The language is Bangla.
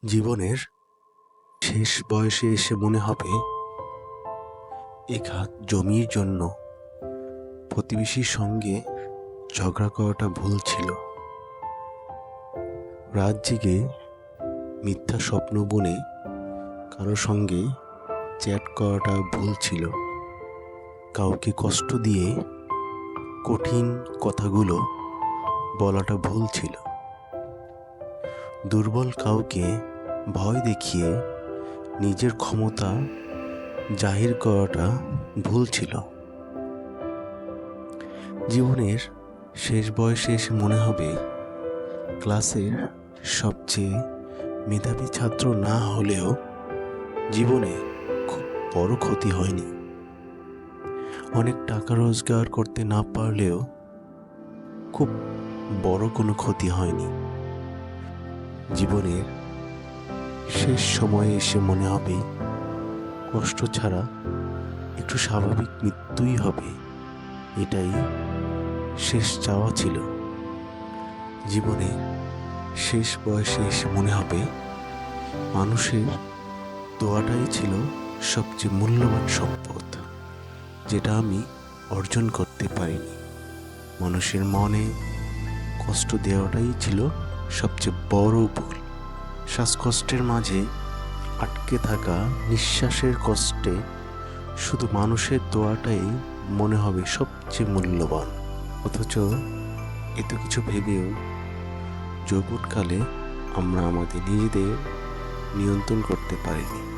জীবনের শেষ বয়সে এসে মনে হবে এক হাত জমির জন্য প্রতিবেশীর সঙ্গে ঝগড়া করাটা ভুল ছিল। রাত জেগে মিথ্যা স্বপ্ন বুনে কারো সঙ্গে চ্যাট করাটা ভুল ছিল। কাউকে কষ্ট দিয়ে কঠিন কথাগুলো বলাটা ভুল ছিল। দুর্বল কাউকে ভয় দেখিয়ে নিজের ক্ষমতা জাহির করাটা ভুল ছিল। জীবনের শেষ বয়সে এসে মনে হবে ক্লাসের সবচেয়ে মেধাবী ছাত্র না হলেও জীবনে খুব বড় ক্ষতি হয়নি। অনেক টাকা রোজগার করতে না পারলেও খুব বড় কোনো ক্ষতি হয়নি। জীবনের শেষ সময়ে এসে মনে হবে কষ্ট ছাড়া একটু স্বাভাবিক মৃত্যুই হবে, এটাই শেষ চাওয়া ছিল। জীবনে শেষ বয়সে এসে মনে হবে মানুষের দোয়াটাই ছিল সবচেয়ে মূল্যবান সম্পদ, যেটা আমি অর্জন করতে পারিনি। মানুষের মনে কষ্ট দেওয়াটাই ছিল সবচেয়ে বড় ভুল। শ্বাসকষ্টের মাঝে আটকে থাকা নিঃশ্বাসের কষ্টে শুধু মানুষের দোয়াটাই মনে হবে সবচেয়ে মূল্যবান। অথচ এত কিছু ভেবেও যৌবনকালে আমরা আমাদের নিজেদের নিয়ন্ত্রণ করতে পারিনি।